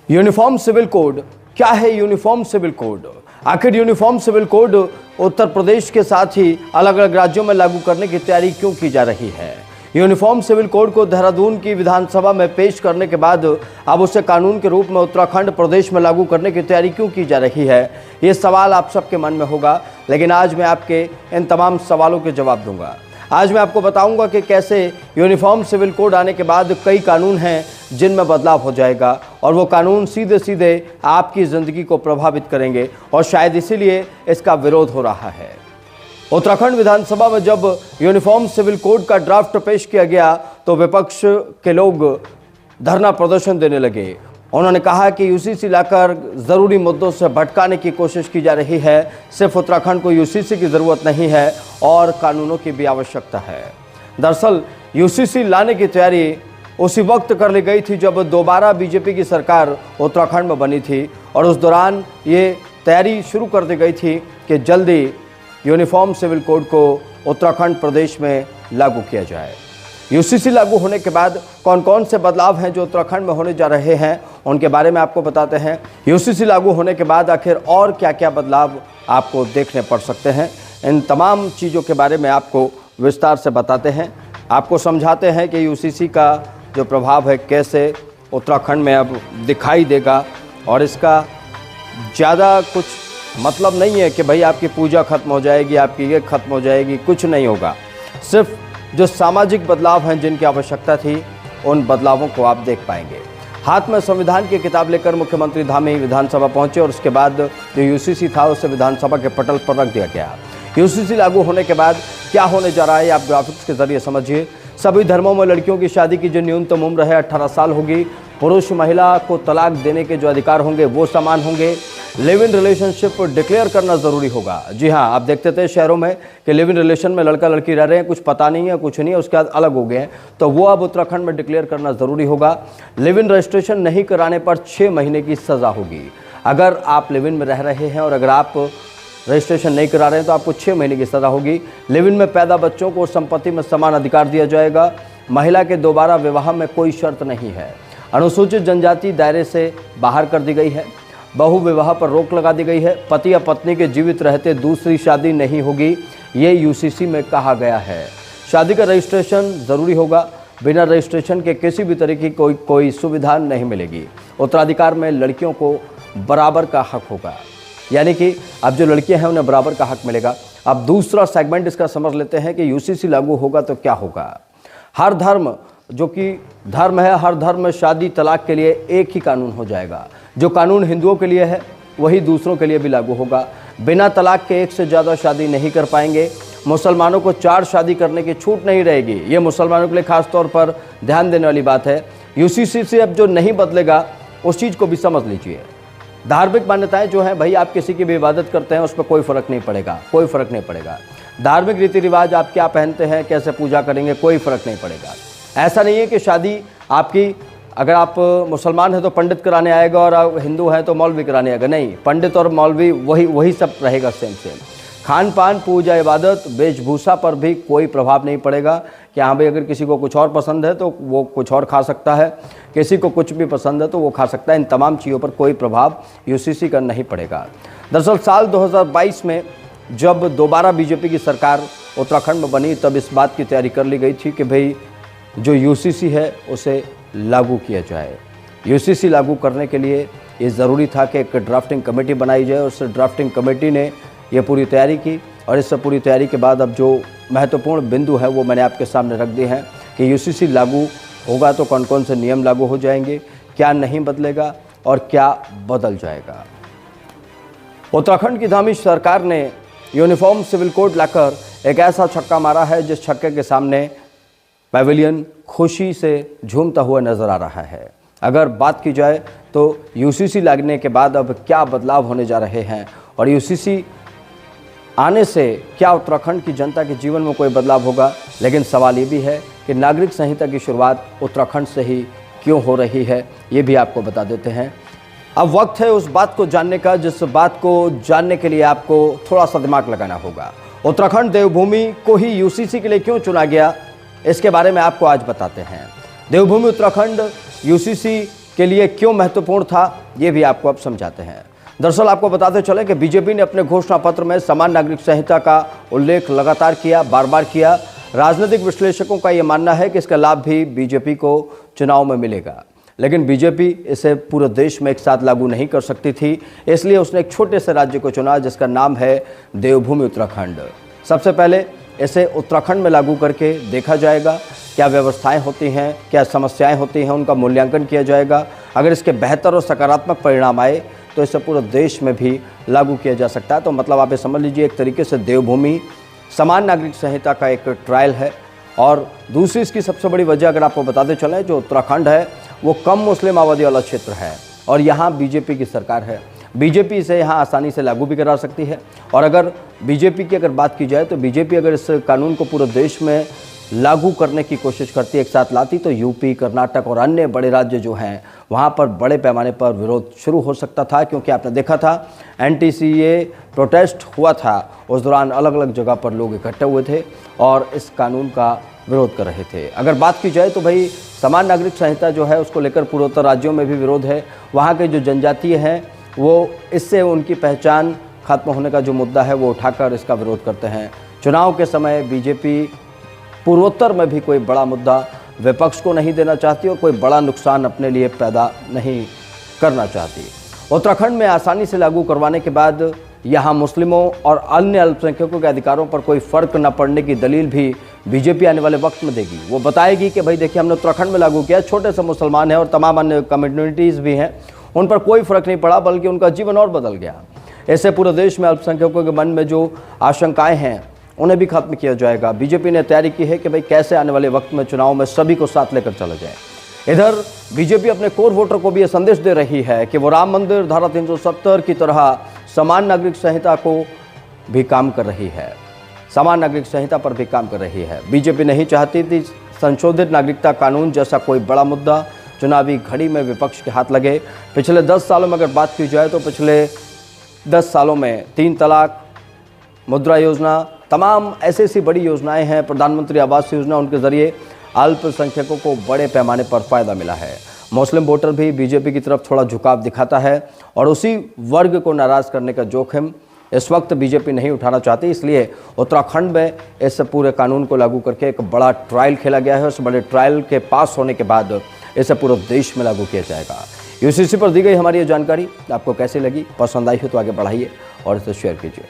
Uniform civil code क्या है? Uniform civil code आखिर uniform civil code Uttar Pradesh के साथ ही अलग अलग राज्यों में लागू करने की तैयारी क्यों की जा रही है? यूनिफॉर्म सिविल कोड को देहरादून की विधानसभा में पेश करने के बाद अब उसे कानून के रूप में उत्तराखंड प्रदेश में लागू करने की तैयारी क्यों की जा रही है? ये सवाल आप सबके मन में होगा, लेकिन आज मैं आपके इन तमाम सवालों के जवाब दूंगा। आज मैं आपको बताऊंगा कि कैसे यूनिफॉर्म सिविल कोड आने के बाद कई कानून हैं जिनमें बदलाव हो जाएगा और वो कानून सीधे सीधे आपकी ज़िंदगी को प्रभावित करेंगे और शायद इसीलिए इसका विरोध हो रहा है। उत्तराखंड विधानसभा में जब यूनिफॉर्म सिविल कोड का ड्राफ्ट पेश किया गया तो विपक्ष के लोग धरना प्रदर्शन देने लगे। उन्होंने कहा कि यूसीसी लाकर ज़रूरी मुद्दों से भटकाने की कोशिश की जा रही है। सिर्फ उत्तराखंड को यूसीसी की ज़रूरत नहीं है और कानूनों की भी आवश्यकता है। दरअसल यूसीसी लाने की तैयारी उसी वक्त कर ली गई थी जब दोबारा बीजेपी की सरकार उत्तराखंड में बनी थी और उस दौरान ये तैयारी शुरू कर दी गई थी कि जल्दी यूनिफॉर्म सिविल कोड को उत्तराखंड प्रदेश में लागू किया जाए। यूसीसी लागू होने के बाद कौन कौन से बदलाव हैं जो उत्तराखंड में होने जा रहे हैं, उनके बारे में आपको बताते हैं। यूसीसी लागू होने के बाद आखिर और क्या क्या बदलाव आपको देखने पड़ सकते हैं, इन तमाम चीज़ों के बारे में आपको विस्तार से बताते हैं। आपको समझाते हैं कि यूसीसी का जो प्रभाव है कैसे उत्तराखंड में अब दिखाई देगा और इसका ज़्यादा कुछ मतलब नहीं है कि भाई आपकी पूजा खत्म हो जाएगी, आपकी ये खत्म हो जाएगी, कुछ नहीं होगा। सिर्फ जो सामाजिक बदलाव हैं जिनकी आवश्यकता थी उन बदलावों को आप देख पाएंगे। हाथ में संविधान की किताब लेकर मुख्यमंत्री धामी विधानसभा पहुंचे और उसके बाद जो यूसीसी था उसे विधानसभा के पटल पर रख दिया गया। यूसीसी लागू होने के बाद क्या होने जा रहा है आप ग्राफिक्स के जरिए समझिए। सभी धर्मों में लड़कियों की शादी की जो न्यूनतम उम्र है 18 साल होगी। पुरुष महिला को तलाक देने के जो अधिकार होंगे वो समान होंगे। लिव इन रिलेशनशिप डिक्लेयर करना ज़रूरी होगा। जी हाँ, आप देखते थे शहरों में कि लिव इन रिलेशन में लड़का लड़की रह रहे हैं, कुछ पता नहीं है, कुछ नहीं है, उसके बाद अलग हो गए हैं, तो वो अब उत्तराखंड में डिक्लेयर करना ज़रूरी होगा। लिव इन रजिस्ट्रेशन नहीं कराने पर 6 महीने की सज़ा होगी। अगर आप लिव इन में रह रहे हैं और अगर आप रजिस्ट्रेशन नहीं करा रहे हैं तो आपको 6 महीने की सज़ा होगी। लिव इन में पैदा बच्चों को संपत्ति में समान अधिकार दिया जाएगा। महिला के दोबारा विवाह में कोई शर्त नहीं है। अनुसूचित जनजाति दायरे से बाहर कर दी गई है। बहु विवाह पर रोक लगा दी गई है। पति या पत्नी के जीवित रहते दूसरी शादी नहीं होगी, ये यूसीसी में कहा गया है। शादी का रजिस्ट्रेशन ज़रूरी होगा। बिना रजिस्ट्रेशन के किसी भी तरीके की कोई सुविधा नहीं मिलेगी। उत्तराधिकार में लड़कियों को बराबर का हक होगा, यानी कि अब जो लड़कियां हैं उन्हें बराबर का हक मिलेगा। अब दूसरा सेगमेंट इसका समझ लेते हैं कि यूसीसी लागू होगा तो क्या होगा। हर धर्म जो कि धर्म है, हर धर्म में शादी तलाक के लिए एक ही कानून हो जाएगा। जो कानून हिंदुओं के लिए है वही दूसरों के लिए भी लागू होगा। बिना तलाक के 1 से ज़्यादा शादी नहीं कर पाएंगे। मुसलमानों को 4 शादी करने की छूट नहीं रहेगी। ये मुसलमानों के लिए खास तौर पर ध्यान देने वाली बात है। यूसीसी से अब जो नहीं बदलेगा उस चीज़ को भी समझ लीजिए। धार्मिक मान्यताएं जो हैं भाई, आप किसी की भी इबादत करते हैं उस पर कोई फ़र्क नहीं पड़ेगा, कोई फ़र्क नहीं पड़ेगा। धार्मिक रीति रिवाज आप क्या पहनते हैं, कैसे पूजा करेंगे, कोई फ़र्क नहीं पड़ेगा। ऐसा नहीं है कि शादी आपकी, अगर आप मुसलमान हैं तो पंडित कराने आएगा और आप हिंदू हैं तो मौलवी कराने आएगा, नहीं, पंडित और मौलवी वही सब रहेगा सेम। खान पान, पूजा, इबादत, वेशभूषा पर भी कोई प्रभाव नहीं पड़ेगा कि हाँ भाई अगर किसी को कुछ और पसंद है तो वो कुछ और खा सकता है, किसी को कुछ भी पसंद है तो वो खा सकता है। इन तमाम चीज़ों पर कोई प्रभाव यूसीसी का नहीं पड़ेगा। दरअसल साल 2022 में जब दोबारा बीजेपी की सरकार उत्तराखंड में बनी तब इस बात की तैयारी कर ली गई थी कि भाई जो यूसीसी है उसे लागू किया जाए। यूसीसी लागू करने के लिए ये ज़रूरी था कि एक ड्राफ्टिंग कमेटी बनाई जाए। उस ड्राफ्टिंग कमेटी ने ये पूरी तैयारी की और इस पूरी तैयारी के बाद अब जो महत्वपूर्ण बिंदु है वो मैंने आपके सामने रख दिए हैं कि यूसीसी लागू होगा तो कौन कौन से नियम लागू हो जाएंगे, क्या नहीं बदलेगा और क्या बदल जाएगा। उत्तराखंड की धामी सरकार ने यूनिफॉर्म सिविल कोड लाकर एक ऐसा छक्का मारा है जिस छक्के के सामने पैवेलियन खुशी से झूमता हुआ नजर आ रहा है। अगर बात की जाए तो यूसीसी लगने के बाद अब क्या बदलाव होने जा रहे हैं और यूसीसी आने से क्या उत्तराखंड की जनता के जीवन में कोई बदलाव होगा, लेकिन सवाल ये भी है कि नागरिक संहिता की शुरुआत उत्तराखंड से ही क्यों हो रही है, ये भी आपको बता देते हैं। अब वक्त है उस बात को जानने का जिस बात को जानने के लिए आपको थोड़ा सा दिमाग लगाना होगा। उत्तराखंड देवभूमि को ही यूसीसी के लिए क्यों चुना गया, इसके बारे में आपको आज बताते हैं। देवभूमि उत्तराखंड यूसीसी के लिए क्यों महत्वपूर्ण था, ये भी आपको अब समझाते हैं। दरअसल आपको बताते चले कि बीजेपी ने अपने घोषणा पत्र में समान नागरिक संहिता का उल्लेख लगातार किया, बार बार किया। राजनीतिक विश्लेषकों का ये मानना है कि इसका लाभ भी बीजेपी को चुनाव में मिलेगा, लेकिन बीजेपी इसे पूरे देश में एक साथ लागू नहीं कर सकती थी, इसलिए उसने एक छोटे से राज्य को चुना जिसका नाम है देवभूमि उत्तराखंड। सबसे पहले इसे उत्तराखंड में लागू करके देखा जाएगा, क्या व्यवस्थाएं होती हैं, क्या समस्याएं होती हैं, उनका मूल्यांकन किया जाएगा। अगर इसके बेहतर और सकारात्मक परिणाम आए तो इसे पूरे देश में भी लागू किया जा सकता है। तो मतलब आप ये समझ लीजिए, एक तरीके से देवभूमि समान नागरिक संहिता का एक ट्रायल है। और दूसरी इसकी सबसे बड़ी वजह अगर आपको बताते चलें, जो उत्तराखंड है वो कम मुस्लिम आबादी वाला क्षेत्र है और यहाँ बीजेपी की सरकार है। बीजेपी इसे यहाँ आसानी से लागू भी करा सकती है। और अगर बीजेपी की अगर बात की जाए तो बीजेपी अगर इस कानून को पूरे देश में लागू करने की कोशिश करती, एक साथ लाती, तो यूपी, कर्नाटक और अन्य बड़े राज्य जो हैं वहाँ पर बड़े पैमाने पर विरोध शुरू हो सकता था। क्योंकि आपने देखा था NTCA प्रोटेस्ट हुआ था, उस दौरान अलग अलग जगह पर लोग इकट्ठे हुए थे और इस कानून का विरोध कर रहे थे। अगर बात की जाए तो भाई समान नागरिक संहिता जो है उसको लेकर पूर्वोत्तर राज्यों में भी विरोध है। वहाँ के जो जनजातीय हैं वो इससे उनकी पहचान खत्म होने का जो मुद्दा है वो उठाकर इसका विरोध करते हैं। चुनाव के समय बीजेपी पूर्वोत्तर में भी कोई बड़ा मुद्दा विपक्ष को नहीं देना चाहती और कोई बड़ा नुकसान अपने लिए पैदा नहीं करना चाहती। उत्तराखंड में आसानी से लागू करवाने के बाद यहाँ मुस्लिमों और अन्य अल्पसंख्यकों के अधिकारों पर कोई फर्क न पड़ने की दलील भी बीजेपी आने वाले वक्त में देगी। वो बताएगी कि भाई देखिए, हमने उत्तराखंड में लागू किया, छोटे से मुसलमान हैं और तमाम अन्य कम्युनिटीज़ भी हैं, उन पर कोई फर्क नहीं पड़ा, बल्कि उनका जीवन और बदल गया। इससे पूरे देश में अल्पसंख्यकों के मन में जो आशंकाएं हैं उन्हें भी खत्म किया जाएगा। बीजेपी ने तैयारी की है कि भाई कैसे आने वाले वक्त में चुनाव में सभी को साथ लेकर चला जाए। इधर बीजेपी अपने कोर वोटर को भी ये संदेश दे रही है कि वो राम मंदिर, धारा 370 की तरह समान नागरिक संहिता को भी काम कर रही है, समान नागरिक संहिता पर भी काम कर रही है। बीजेपी नहीं चाहती थी संशोधित नागरिकता कानून जैसा कोई बड़ा मुद्दा चुनावी घड़ी में विपक्ष के हाथ लगे। पिछले 10 सालों में अगर बात की जाए तो पिछले 10 सालों में 3 तलाक, मुद्रा योजना, तमाम ऐसी बड़ी योजनाएं हैं, प्रधानमंत्री आवास योजना, उनके ज़रिए अल्पसंख्यकों को बड़े पैमाने पर फ़ायदा मिला है। मुस्लिम वोटर भी बीजेपी की तरफ थोड़ा झुकाव दिखाता है और उसी वर्ग को नाराज़ करने का जोखिम इस वक्त बीजेपी नहीं उठाना चाहती। इसलिए उत्तराखंड में इस पूरे कानून को लागू करके एक बड़ा ट्रायल खेला गया है। उस बड़े ट्रायल के पास होने के बाद इसे पूरे देश में लागू किया जाएगा। UCC पर दी गई हमारी ये जानकारी आपको कैसी लगी? पसंद आई हो तो आगे बढ़ाइए और इसे शेयर कीजिए।